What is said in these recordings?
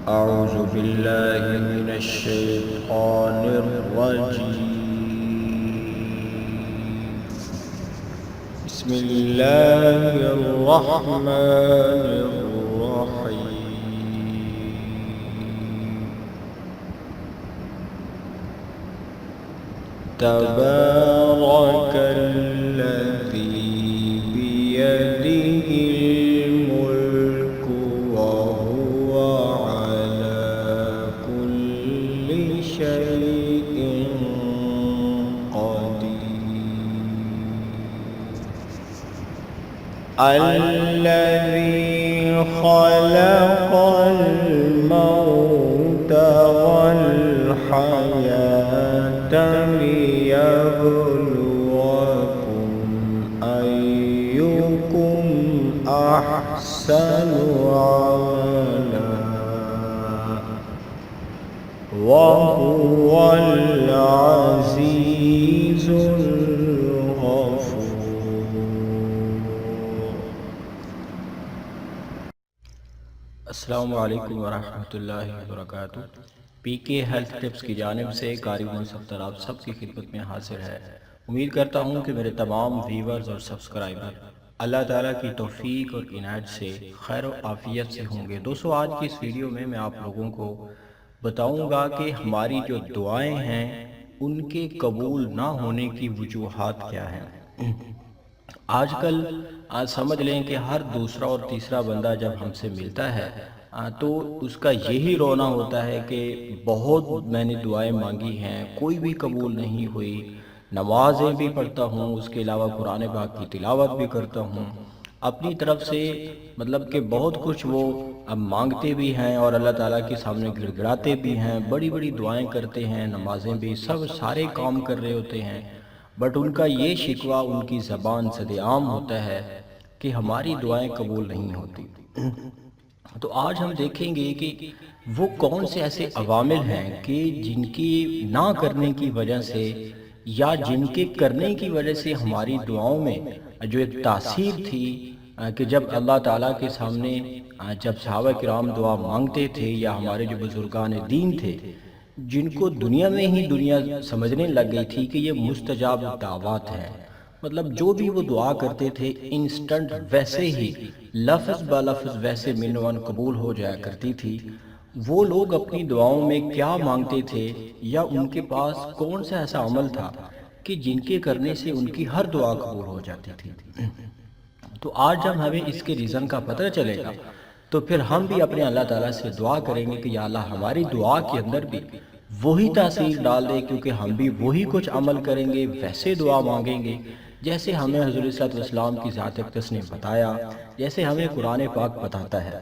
أعوذ بالله من الشيطان الرجيم. بسم الله الرحمن الرحيم. تبارك الذي بيده الملك وهو على كل شيء قدير. الذي خلق الموت والحياة ليبلوكم أيكم أحسن عملا وهو العزيز الغفور. السلام علیکم ورحمۃ اللہ وبرکاتہ. پی کے ہیلتھ ٹپس کی جانب سے قاری منصف آپ سب کی خدمت میں حاضر ہے. امید کرتا ہوں کہ میرے تمام ویورز اور سبسکرائبر اللہ تعالیٰ کی توفیق اور عنایت سے خیر و عافیت سے ہوں گے. دوستو آج کی اس ویڈیو میں آپ لوگوں کو بتاؤں گا کہ ہماری جو دعائیں ہیں ان کے قبول نہ ہونے کی وجوہات کیا ہیں. آج کل سمجھ لیں کہ ہر دوسرا اور تیسرا بندہ جب ہم سے ملتا ہے تو اس کا یہی رونا ہوتا ہے کہ بہت میں نے دعائیں مانگی ہیں کوئی بھی قبول نہیں ہوئی. نمازیں بھی پڑھتا ہوں، اس کے علاوہ قرآن پاک کی تلاوت بھی کرتا ہوں، اپنی طرف سے مطلب کہ بہت کچھ وہ مانگتے بھی ہیں اور اللہ تعالیٰ کے سامنے گڑ گڑاتے بھی ہیں، بڑی بڑی دعائیں کرتے ہیں، نمازیں بھی سب سارے کام کر رہے ہوتے ہیں. بٹ ان کا یہ شکوہ ان کی زبان صد عام ہوتا ہے کہ ہماری دعائیں قبول نہیں ہوتی. تو آج ہم دیکھیں گے کہ وہ کون سے ایسے عوامل ہیں کہ جن کی نہ کرنے کی وجہ سے یا جن کے کرنے کی وجہ سے ہماری دعاؤں میں جو ایک تاثیر تھی کہ جب اللہ تعالیٰ کے سامنے جب صحابہ کرام دعا مانگتے تھے یا ہمارے جو بزرگان دین تھے جن کو دنیا میں ہی دنیا سمجھنے لگ گئی تھی کہ یہ مستجاب دعوات ہیں، مطلب جو بھی وہ دعا کرتے تھے انسٹنٹ ویسے ہی لفظ با لفظ ویسے منوان قبول ہو جایا کرتی تھی. وہ لوگ اپنی دعاؤں میں کیا مانگتے تھے یا ان کے پاس کون سا ایسا عمل تھا کہ جن کے کرنے سے ان کی ہر دعا قبول ہو جاتی تھی. تو آج جب ہمیں اس کے ریزن کا پتہ چلے گا تو پھر ہم بھی اپنے اللہ تعالیٰ سے دعا کریں گے کہ یا اللہ ہماری دعا کے اندر بھی وہی تاثیر ڈال دے، کیونکہ ہم بھی وہی کچھ عمل کریں گے، ویسے دعا مانگیں گے جیسے ہمیں حضور صلی اللہ علیہ وسلم کی ذات اقدس نے بتایا، جیسے ہمیں قرآن پاک بتاتا ہے.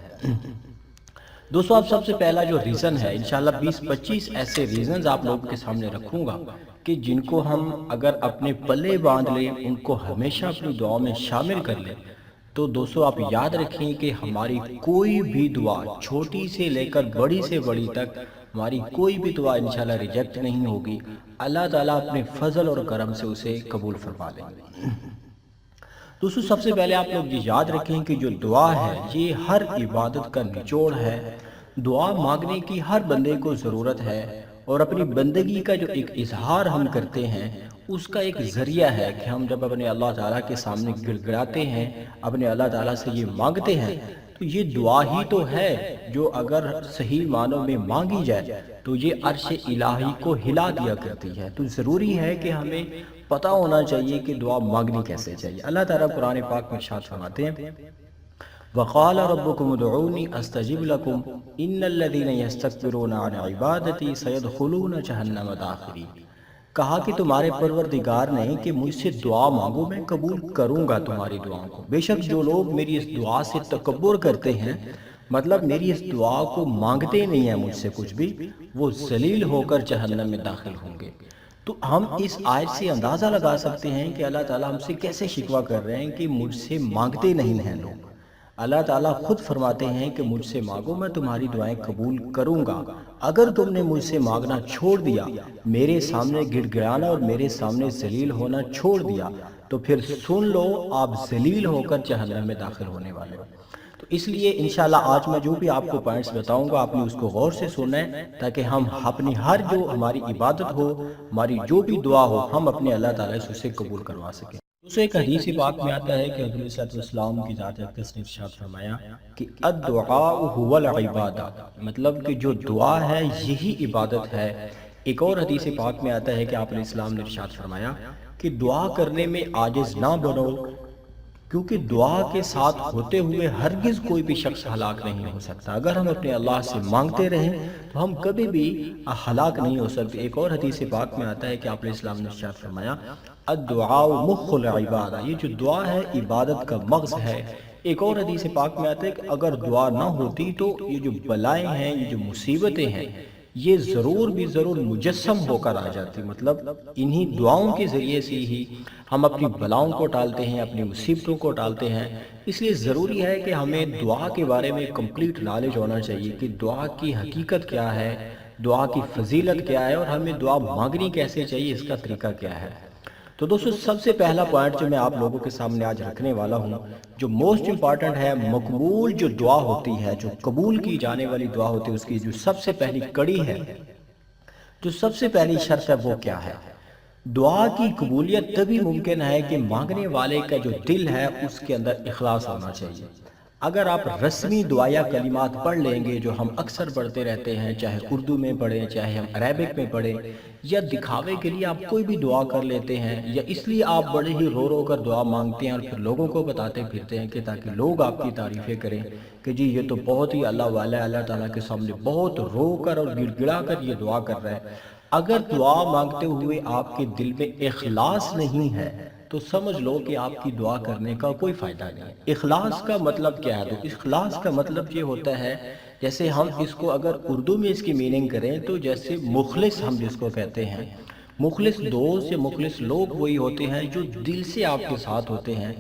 دوستو اب سب سے پہلا جو ریزن ہے انشاءاللہ 20-25 ایسے ریزنز آپ لوگوں کے سامنے رکھوں گا کہ جن کو ہم اگر اپنے پلے باندھ لیں، ان کو ہمیشہ اپنی دعاؤں میں شامل کر لیں تو دوستو آپ یاد رکھیں کہ ہماری کوئی بھی دعا چھوٹی سے لے کر بڑی سے بڑی تک ہماری کوئی بھی دعا انشاءاللہ ریجیکٹ نہیں ہوگی. اللہ تعالیٰ اپنے فضل اور کرم سے اسے قبول فرما لیں گے. دوستو سب سے پہلے آپ لوگ یہ یاد رکھیں کہ جو دعا ہے یہ ہر عبادت کا نچوڑ ہے. دعا مانگنے کی ہر بندے کو ضرورت ہے اور اپنی بندگی کا جو ایک اظہار ہم کرتے ہیں اس کا ایک ذریعہ ہے کہ ہم جب اپنے اللہ تعالیٰ کے سامنے گڑ گڑاتے ہیں، اپنے اللہ تعالیٰ سے یہ مانگتے ہیں تو یہ دعا ہی تو ہے جو اگر صحیح معنوں میں مانگی جائے تو یہ عرش الہی کو ہلا دیا کرتی ہے. تو ضروری ہے کہ ہمیں پتہ ہونا چاہیے کہ دعا مانگنی کیسے چاہیے. اللہ تعالیٰ قرآن پاک میں ارشاد فرماتے ہیں وَقَالَ رَبُّكُمُ ادْعُونِي أَسْتَجِبْ لَكُمْ إِنَّ الَّذِينَ يَسْتَكْبِرُونَ عَنْ عِبَادَتِي سَيَدْخُلُونَ جَهَنَّمَ دَاخِرِينَ. کہا کہ تمہارے پروردگار نے کہ مجھ سے دعا مانگو میں قبول کروں گا تمہاری دعاؤں کو. بے شک جو لوگ میری اس دعا سے تکبر کرتے ہیں، مطلب میری اس دعا کو مانگتے نہیں ہیں مجھ سے کچھ بھی، وہ ذلیل ہو کر جہنم میں داخل ہوں گے. تو ہم اس آیت سے اندازہ لگا سکتے ہیں کہ اللہ تعالیٰ ہم سے کیسے شکوہ کر رہے ہیں کہ مجھ سے مانگتے نہیں ہیں لوگ. اللہ تعالیٰ خود فرماتے ہیں کہ مجھ سے مانگو میں تمہاری دعائیں قبول کروں گا. اگر تم نے مجھ سے مانگنا چھوڑ دیا، میرے سامنے گڑ گڑانا اور میرے سامنے ذلیل ہونا چھوڑ دیا تو پھر سن لو آپ ذلیل ہو کر جہنم میں داخل ہونے والے ہو. تو اس لیے انشاءاللہ آج میں جو بھی آپ کو پوائنٹس بتاؤں گا آپ نے اس کو غور سے سننا ہے، تاکہ ہم اپنی ہر جو ہماری عبادت ہو، ہماری جو بھی دعا ہو، ہم اپنے اللہ تعالیٰ سے اسے قبول کروا سکیں۔ دوسرے ایک حدیث پاک میں آتا ہے کہ حضور صلی اللہ علیہ وسلم کی ذات اقدس نے ارشاد فرمایا کہ الدعاء هو العبادہ، مطلب کہ جو دعا ہے یہی عبادت ہے۔ ایک اور حدیث پاک میں آتا ہے کہ آپ علیہ السلام نے ارشاد فرمایا کہ دعا کرنے میں عاجز نہ بنو، کیونکہ دعا کے ساتھ ہوتے ہوئے ہرگز کوئی بھی شخص ہلاک نہیں ہو سکتا۔ اگر ہم اپنے اللہ سے مانگتے رہیں تو ہم کبھی بھی ہلاک نہیں ہو سکتے۔ ایک اور حدیث پاک میں آتا ہے کہ آپ علیہ السلام نے ارشاد فرمایا الدعاء مخ العبادہ، یہ جو دعا ہے عبادت کا مغز ہے۔ ایک اور حدیث پاک میں آتا ہے کہ اگر دعا نہ ہوتی تو یہ جو بلائیں ہیں، یہ جو مصیبتیں ہیں، یہ ضرور بھی ضرور مجسم ہو کر آ جاتی۔ مطلب انہی دعاؤں کے ذریعے سے ہی ہم اپنی بلاؤں کو ٹالتے ہیں، اپنی مصیبتوں کو ٹالتے ہیں۔ اس لیے ضروری ہے کہ ہمیں دعا کے بارے میں کمپلیٹ نالج ہونا چاہیے کہ دعا کی حقیقت کیا ہے، دعا کی فضیلت کیا ہے، اور ہمیں دعا مانگنی کیسے چاہیے، اس کا طریقہ کیا ہے۔ تو دوستو سب سے پہلا پوائنٹ جو میں آپ لوگوں کے سامنے آج رکھنے والا ہوں، جو موسٹ امپارٹنٹ ہے، مقبول جو دعا ہوتی ہے، جو قبول کی جانے والی دعا ہوتی ہے، اس کی جو سب سے پہلی کڑی ہے، جو سب سے پہلی شرط ہے، وہ کیا ہے؟ دعا کی قبولیت تبھی ممکن ہے کہ مانگنے والے کا جو دل ہے اس کے اندر اخلاص ہونا چاہیے۔ اگر آپ رسمی دعائیا کلمات پڑھ لیں گے جو ہم اکثر پڑھتے رہتے ہیں، چاہے اردو میں پڑھیں، چاہے ہم عربک میں پڑھیں، یا دکھاوے کے لیے آپ کوئی بھی دعا کر لیتے ہیں، یا اس لیے آپ بڑے ہی رو رو کر دعا مانگتے ہیں اور پھر لوگوں کو بتاتے پھرتے ہیں کہ تاکہ لوگ آپ کی تعریفیں کریں کہ جی یہ تو بہت ہی اللہ والا ہے، اللہ تعالیٰ کے سامنے بہت رو کر اور گڑ گڑا کر یہ دعا کر رہا ہے۔ اگر دعا مانگتے ہوئے آپ کے دل میں اخلاص نہیں ہے تو سمجھ لو کہ آپ کی دعا کرنے کا کوئی فائدہ نہیں۔ اخلاص کا مطلب کیا ہے؟ تو اخلاص کا مطلب یہ ہوتا ہے، جیسے ہم اس کو اگر اردو میں اس کی میننگ کریں تو جیسے مخلص ہم جس کو کہتے ہیں، مخلص دوست یا مخلص لوگ وہی ہوتے ہیں جو دل سے آپ کے ساتھ ہوتے ہیں۔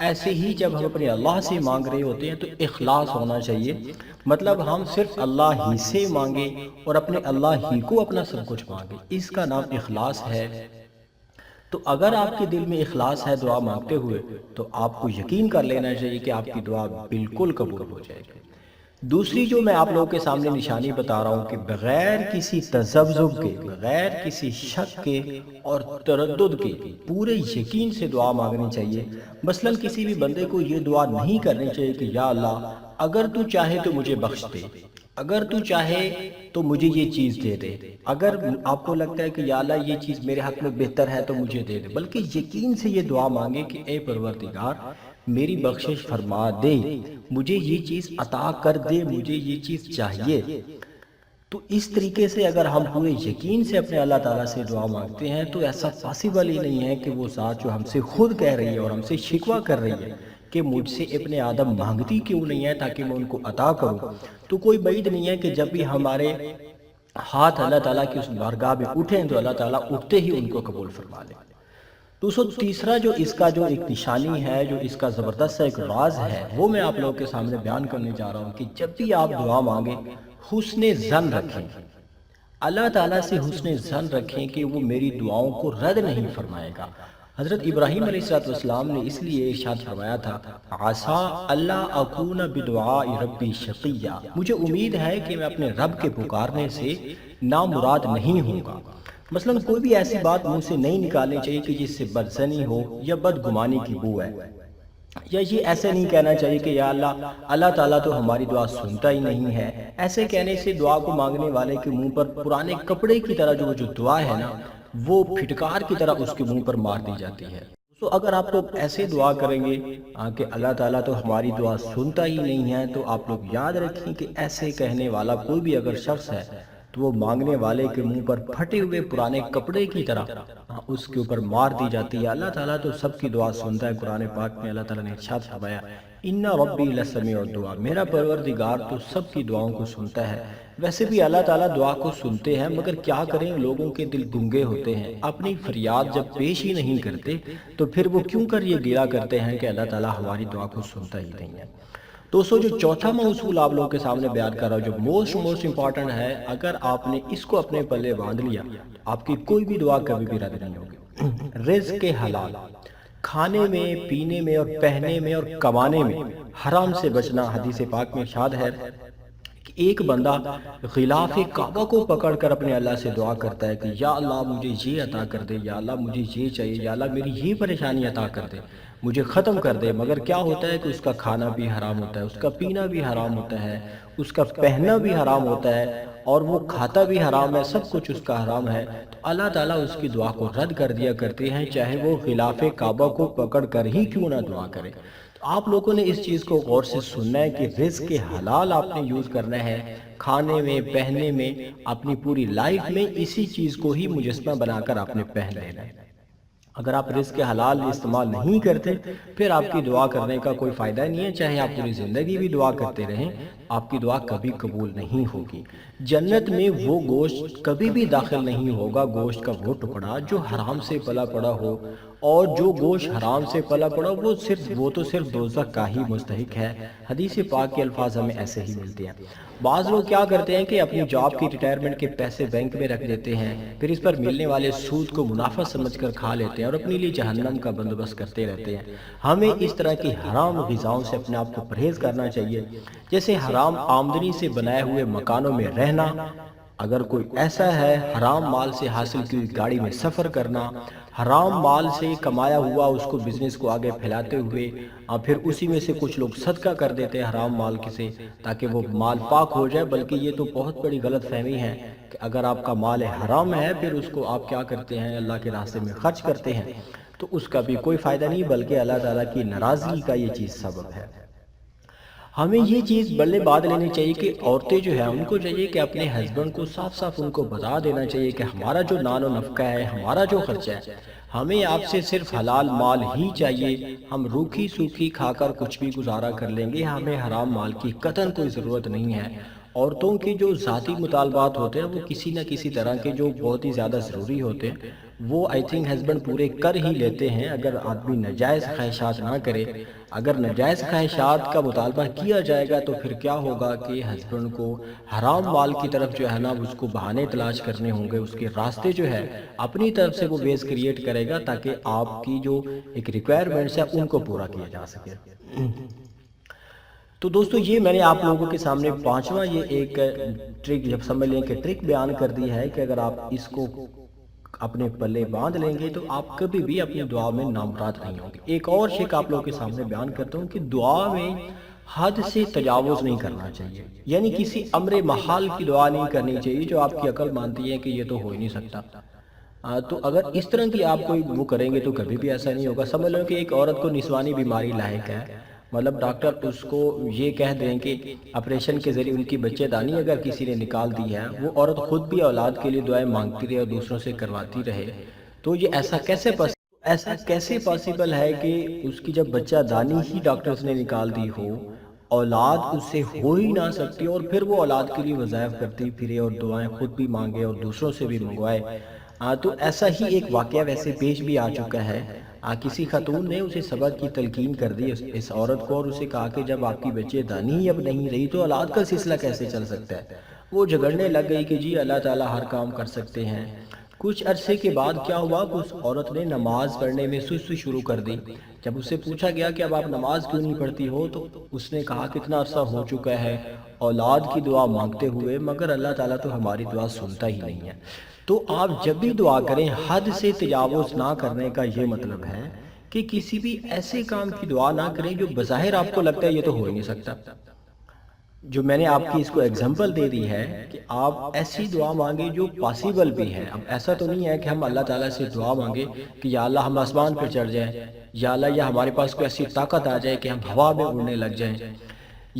ایسے ہی جب ہم اپنے اللہ سے مانگ رہے ہوتے ہیں تو اخلاص ہونا چاہیے، مطلب ہم صرف اللہ ہی سے مانگیں اور اپنے اللہ ہی کو اپنا سب کچھ مانگیں، اس کا نام اخلاص ہے۔ تو اگر آپ کے دل میں اخلاص ہے دعا مانگتے ہوئے تو آپ کو یقین کر لینا چاہیے کہ آپ کی دعا بالکل قبول ہو جائے گی۔ دوسری جو میں آپ لوگوں کے سامنے نشانی بتا رہا ہوں کہ بغیر کسی تذبذب کے، بغیر کسی شک کے اور تردد کے پورے یقین سے دعا مانگنی چاہیے۔ مثلا کسی بھی بندے کو یہ دعا نہیں کرنی چاہیے کہ یا اللہ اگر تو چاہے تو مجھے بخش دے، اگر تو چاہے تو مجھے یہ چیز دے دے، اگر آپ کو لگتا ہے کہ یا اللہ یہ چیز میرے حق میں بہتر ہے تو مجھے دے دے، بلکہ یقین سے یہ دعا مانگے کہ اے پروردگار میری بخشش فرما دے، مجھے یہ چیز عطا کر دے، مجھے یہ چیز چاہیے۔ تو اس طریقے سے اگر ہم پورے یقین سے اپنے اللہ تعالیٰ سے دعا مانگتے ہیں تو ایسا پاسبل ہی نہیں ہے کہ وہ ذات جو ہم سے خود کہہ رہی ہے اور ہم سے شکوہ کر رہی ہے کہ مجھ سے ابن آدم مانگتی کیوں نہیں ہے تاکہ میں ان کو عطا کروں، تو کوئی بعید نہیں ہے کہ جب بھی ہمارے ہاتھ اللہ تعالیٰ کی اس بارگاہ میں اٹھیں تو اللہ تعالیٰ اٹھتے ہی ان کو قبول فرما لے۔ دوستو تیسرا جو اس کا جو ایک نشانی ہے، جو اس کا زبردست ایک راز ہے، وہ میں آپ لوگوں کے سامنے بیان کرنے جا رہا ہوں کہ جب بھی آپ دعا مانگیں حسن ظن رکھیں، اللہ تعالیٰ سے حسن ظن رکھیں کہ وہ میری دعاؤں کو رد نہیں فرمائے گا۔ حضرت ابراہیم علیہ السلام نے اس لیے ارشاد فرمایا تھا عسیٰ اللہ اکون بدعاء ربی شقیہ، مجھے امید ہے کہ میں اپنے رب کے پکارنے سے نامراد نہیں ہوں گا۔ مثلا کوئی بھی ایسی بات منہ سے نہیں نکالنی چاہیے کہ جس سے بدزنی ہو یا بدگمانی کی بو ہے، یا یہ ایسے نہیں کہنا چاہیے کہ یا اللہ اللہ تعالیٰ تو ہماری دعا سنتا ہی نہیں ہے۔ ایسے کہنے سے دعا کو مانگنے والے کے منہ پر پرانے کپڑے کی طرح جو دعا ہے نا، وہ پھٹکار کی طرح اس کے منہ پر مار دی جاتی ہے۔ تو اگر آپ لوگ ایسے دعا کریں گے کہ اللہ تعالیٰ تو ہماری دعا سنتا ہی نہیں ہے، تو آپ لوگ یاد رکھیں کہ ایسے کہنے والا کوئی بھی اگر شخص ہے تو وہ مانگنے والے کے منہ پر پھٹے ہوئے پرانے کپڑے کی طرح اس کے اوپر مار دی جاتی ہے۔ اللہ تعالیٰ تو سب کی دعا سنتا ہے۔ قرآن پاک میں اللہ تعالیٰ نے ارشاد فرمایا ان ربی لسمیع الدعاء، میرا پروردگار تو سب کی دعاؤں کو سنتا ہے۔ ویسے بھی اللہ تعالیٰ دعا کو سنتے ہیں، مگر کیا کریں لوگوں کے دل گنگے ہوتے ہیں، اپنی فریاد جب پیش ہی نہیں کرتے تو پھر وہ کیوں کر یہ گلہ کرتے ہیں کہ اللہ تعالیٰ ہماری دعا کو سنتا ہی نہیں ہے۔ دوستو جو چوتھا میں اصول آپ لوگوں کے سامنے بیان کر رہا ہوں، جو موسٹ امپورٹنٹ ہے، اگر آپ نے اس کو اپنے پلے باندھ لیا آپ کی کوئی بھی دعا کبھی بھی رد نہیں ہوگی۔ رزق حلال، کھانے میں، پینے میں اور پہننے میں اور کمانے میں حرام سے بچنا۔ حدیث پاک میں ارشاد ہے کہ ایک بندہ غلاف کعبہ کو پکڑ کر اپنے اللہ سے دعا کرتا ہے کہ یا اللہ مجھے یہ عطا کر دے، یا اللہ مجھے یہ چاہیے، یا اللہ میری یہ پریشانی عطا کر دے، مجھے ختم کر دے۔ مگر کیا ہوتا ہے کہ اس کا کھانا بھی حرام ہوتا ہے، اس کا پینا بھی حرام ہوتا ہے، اس کا پہننا بھی حرام ہوتا ہے، اور وہ کھاتا بھی حرام ہے، سب کچھ اس کا حرام ہے۔ تو اللہ تعالیٰ اس کی دعا کو رد کر دیا کرتے ہیں، چاہے وہ غلاف کعبہ کو پکڑ کر ہی کیوں نہ دعا کرے۔ تو آپ لوگوں نے اس چیز کو غور سے سننا ہے کہ رزق حلال آپ نے یوز کرنا ہے، کھانے میں، پہننے میں، اپنی پوری لائف میں اسی چیز کو ہی مجسمہ بنا کر آپ نے پہن لینا ہے۔ اگر آپ رزق حلال استعمال نہیں کرتے پھر آپ کی دعا کرنے کا کوئی فائدہ نہیں ہے، چاہے آپ پوری زندگی بھی دعا کرتے رہیں، آپ کی دعا کبھی قبول نہیں ہوگی۔ جنت میں وہ گوشت کبھی بھی داخل نہیں ہوگا، گوشت کا وہ ٹکڑا جو حرام سے پلا پڑا ہو، اور جو گوشت حرام سے پلا پڑا وہ تو صرف دوزخ کا ہی مستحق ہے۔ حدیث پاک کے الفاظ ہمیں ایسے ہی ملتے ہیں۔ بعض لوگ کیا کرتے ہیں کہ اپنی جاب کی ریٹائرمنٹ کے پیسے بینک میں رکھ دیتے ہیں، پھر اس پر ملنے والے سود کو منافع سمجھ کر کھا لیتے ہیں اور اپنے لیے جہنم کا بندوبست کرتے رہتے ہیں۔ ہمیں اس طرح کی حرام غذاؤں سے اپنے آپ کو پرہیز کرنا چاہیے، جیسے حرام آمدنی سے بنائے ہوئے مکانوں میں رہنا، اگر کوئی ایسا ہے حرام مال سے حاصل کی ہوئی گاڑی میں سفر کرنا، حرام مال سے کمایا ہوا اس کو بزنس کو آگے پھیلاتے ہوئے اور پھر اسی میں سے کچھ لوگ صدقہ کر دیتے ہیں حرام مال سے تاکہ وہ مال پاک ہو جائے، بلکہ یہ تو بہت بڑی غلط فہمی ہے کہ اگر آپ کا مال حرام ہے پھر اس کو آپ کیا کرتے ہیں، اللہ کے راستے میں خرچ کرتے ہیں، تو اس کا بھی کوئی فائدہ نہیں، بلکہ اللہ تعالیٰ کی ناراضگی کا یہ چیز سبب ہے۔ ہمیں یہ چیز بلے بات لینی چاہیے کہ عورتیں جو ہیں ان کو چاہیے کہ اپنے ہسبینڈ کو صاف صاف ان کو بتا دینا چاہیے کہ ہمارا جو نان و نفقہ ہے، ہمارا جو خرچہ ہے، ہمیں آپ سے صرف حلال مال ہی چاہیے، ہم روکھی سوکھی کھا کر کچھ بھی گزارا کر لیں گے، ہمیں حرام مال کی قطعاً کوئی ضرورت نہیں ہے۔ عورتوں کے جو ذاتی مطالبات ہوتے ہیں وہ کسی نہ کسی طرح کے جو بہت ہی زیادہ ضروری ہوتے ہیں وہ آئی تھنک ہسبینڈ پورے کر ہی لیتے ہیں، اگر آدمی ناجائز خواہشات نہ کرے۔ اگر ناجائز خواہشات کا مطالبہ کیا جائے گا تو پھر کیا ہوگا کہ ہسبینڈ کو حرام مال کی طرف جو ہے نا اس کو بہانے تلاش کرنے ہوں گے، اس کے راستے جو ہے اپنی طرف سے وہ بیس کریٹ کرے گا تاکہ آپ کی جو ایک ریکوائرمنٹس ہے ان کو پورا کیا جا سکے۔ تو دوستو یہ میں نے آپ لوگوں کے سامنے پانچواں یہ ایک ٹرک، جب سمجھ لیں کہ ٹرک بیان کر دی ہے کہ اگر آپ اس کو اپنے پلے باندھ لیں گے تو آپ کبھی بھی اپنی دعا میں نامراد نہیں ہوں گے۔ ایک اور شک آپ لوگوں کے سامنے بیان کرتا ہوں کہ دعا میں حد سے تجاوز نہیں کرنا چاہیے، یعنی کسی امر محال کی دعا نہیں کرنی چاہیے جو آپ کی عقل مانتی ہے کہ یہ تو ہو ہی نہیں سکتا۔ تو اگر اس طرح کی آپ کوئی وہ کریں گے تو کبھی بھی ایسا نہیں ہوگا۔ سمجھ لو کہ ایک عورت کو نسوانی بیماری لاحق ہے، مطلب ڈاکٹر اس کو یہ کہہ دیں کہ آپریشن کے ذریعے ان کی بچے دانی اگر کسی نے نکال دی ہے، وہ عورت خود بھی اولاد کے لیے دعائیں مانگتی رہے اور دوسروں سے کرواتی رہے، تو یہ ایسا کیسے پاسیبل ہے کہ اس کی جب بچہ دانی ہی ڈاکٹرز نے نکال دی ہو، اولاد اس سے ہو ہی نہ سکتی، اور پھر وہ اولاد کے لیے وظائف کرتی پھرے اور دعائیں خود بھی مانگے اور دوسروں سے بھی منگوائے۔ تو ایسا ہی ایک واقعہ ویسے پیش بھی آ چکا ہے۔ کسی خاتون نے اسے سبق کی تلقین کر دی اس عورت کو، اور اسے کہا کہ جب آپ کی بچے دانی ہی اب نہیں رہی تو اولاد کا سلسلہ کیسے چل سکتا ہے۔ وہ جھگڑنے لگ گئی کہ جی اللہ تعالیٰ ہر کام کر سکتے ہیں۔ کچھ عرصے کے بعد کیا ہوا کہ اس عورت نے نماز پڑھنے میں سستی شروع کر دی۔ جب اس سے پوچھا گیا کہ اب آپ نماز کیوں نہیں پڑھتی ہو تو اس نے کہا کتنا عرصہ ہو چکا ہے اولاد کی دعا مانگتے ہوئے، مگر اللہ تعالیٰ تو ہماری دعا سنتا ہی نہیں ہے۔ تو آپ جب بھی دعا کریں حد سے تجاوز نہ کرنے کا یہ مطلب ہے کہ کسی بھی ایسے کام کی دعا نہ کریں جو بظاہر آپ کو لگتا ہے یہ تو ہو ہی نہیں سکتا۔ جو میں نے آپ کی اس کو ایگزامپل دے دی ہے کہ آپ ایسی دعا مانگیں جو پاسیبل بھی ہے۔ اب ایسا تو نہیں ہے کہ ہم اللہ تعالیٰ سے دعا مانگیں کہ یا اللہ ہم آسمان پہ چڑھ جائیں، یا اللہ یا ہمارے پاس کوئی ایسی طاقت آ جائے کہ ہم ہوا میں اڑنے لگ جائیں،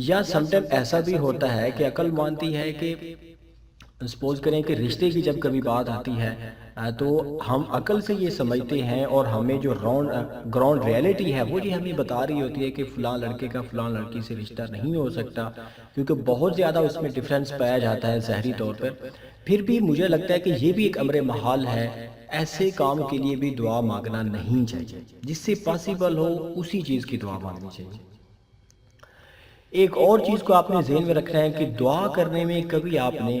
یا سم ٹائم ایسا بھی ہوتا ہے کہ عقل مانتی ہے کہ سپوز کریں کہ رشتے کی جب کبھی بات آتی ہے تو ہم عقل سے یہ سمجھتے ہیں اور ہمیں جو گراؤنڈ ریئلٹی ہے وہ یہ ہمیں بتا رہی ہوتی ہے کہ فلاں لڑکے کا فلاں لڑکی سے رشتہ نہیں ہو سکتا، کیونکہ بہت زیادہ اس میں ڈیفرنس پایا جاتا ہے ظاہری طور پر۔ پھر بھی مجھے لگتا ہے کہ یہ بھی ایک امر محال ہے، ایسے کام کے لیے بھی دعا مانگنا نہیں چاہیے، جس سے پاسیبل ہو اسی چیز کی دعا مانگنی چاہیے۔ ایک اور چیز کو آپ نے ذہن میں رکھنا ہے کہ دعا کرنے میں کبھی آپ نے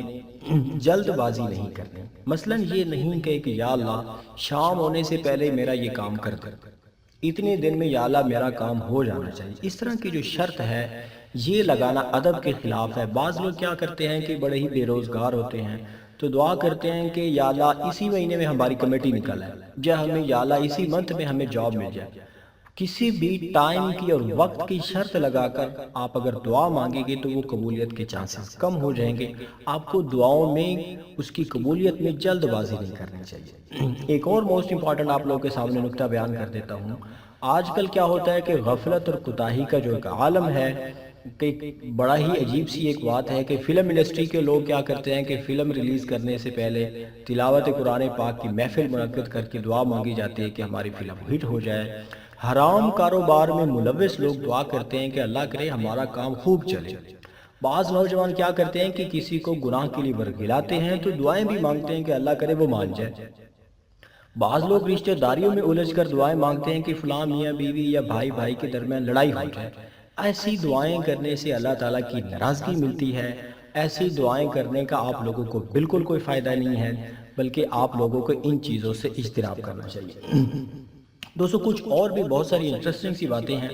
جلد بازی نہیں کرنی۔ مثلا یہ نہیں کہ یا اللہ شام ہونے سے پہلے میرا یہ کام کر دے، اتنے دن میں یا اللہ میرا کام ہو جانا چاہیے. اس طرح کی جو شرط ہے یہ لگانا ادب کے خلاف ہے. بعض لوگ کیا کرتے ہیں کہ بڑے ہی بے روزگار ہوتے ہیں تو دعا کرتے ہیں کہ یا اللہ اسی مہینے میں ہماری کمیٹی نکل آئے، یا ہمیں یا اللہ اسی منتھ میں ہمیں جاب مل جائے. کسی بھی ٹائم کی اور وقت کی شرط لگا کر آپ اگر دعا مانگیں گے تو وہ قبولیت کے چانسز کم ہو جائیں گے. آپ کو دعاؤں میں اس کی قبولیت میں جلد بازی نہیں کرنی چاہیے. ایک اور موسٹ امپورٹنٹ آپ لوگوں کے سامنے نکتہ بیان کر دیتا ہوں. آج کل کیا ہوتا ہے کہ غفلت اور کوتاہی کا جو ایک عالم ہے کہ بڑا ہی عجیب سی ایک بات ہے کہ فلم انڈسٹری کے لوگ کیا کرتے ہیں کہ فلم ریلیز کرنے سے پہلے تلاوت قرآن پاک کی محفل منعقد کر کے دعا مانگی جاتی ہے کہ ہماری فلم ہٹ ہو جائے. حرام کاروبار میں ملوث لوگ دعا کرتے ہیں کہ اللہ کرے ہمارا کام خوب چلے. بعض نوجوان کیا کرتے ہیں کہ کسی کو گناہ کے لیے ورگلاتے ہیں تو دعائیں بھی مانگتے ہیں کہ اللہ کرے وہ مان جائے. بعض لوگ رشتہ داریوں میں الجھ کر دعائیں مانگتے ہیں کہ فلاں میاں بیوی یا بھائی بھائی کے درمیان لڑائی ہو جائے. ایسی دعائیں کرنے سے اللہ تعالیٰ کی ناراضگی ملتی ہے. ایسی دعائیں کرنے کا آپ لوگوں کو بالکل کوئی فائدہ نہیں ہے، بلکہ آپ لوگوں کو ان چیزوں سے اجتناب کرنا چاہیے. دوستو کچھ اور بھی بہت ساری انٹرسٹنگ سی باتیں ہیں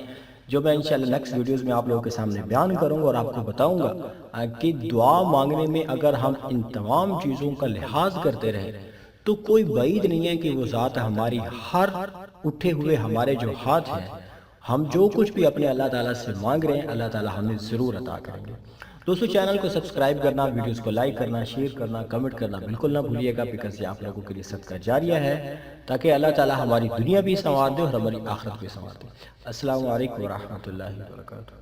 جو میں انشاءاللہ نیکسٹ ویڈیوز میں آپ لوگوں کے سامنے بیان کروں گا اور آپ کو بتاؤں گا کہ دعا مانگنے میں اگر ہم ان تمام چیزوں کا لحاظ کرتے رہیں تو کوئی بعید نہیں ہے کہ وہ ذات ہماری ہر اٹھے ہوئے ہمارے جو ہاتھ ہیں، ہم جو کچھ بھی اپنے اللہ تعالیٰ سے مانگ رہے ہیں اللہ تعالیٰ ہمیں ضرور عطا کریں گے. دوستو چینل کو سبسکرائب کرنا، ویڈیوز کو لائک کرنا، شیئر کرنا، کمنٹ کرنا بالکل نہ بھولیے گا، بیکاز یہ آپ لوگوں کے لیے صدقہ جاریہ ہے تاکہ اللہ تعالیٰ ہماری دنیا بھی سنوار دے اور ہماری آخرت بھی سنوار دے. السلام علیکم ورحمۃ اللہ وبرکاتہ.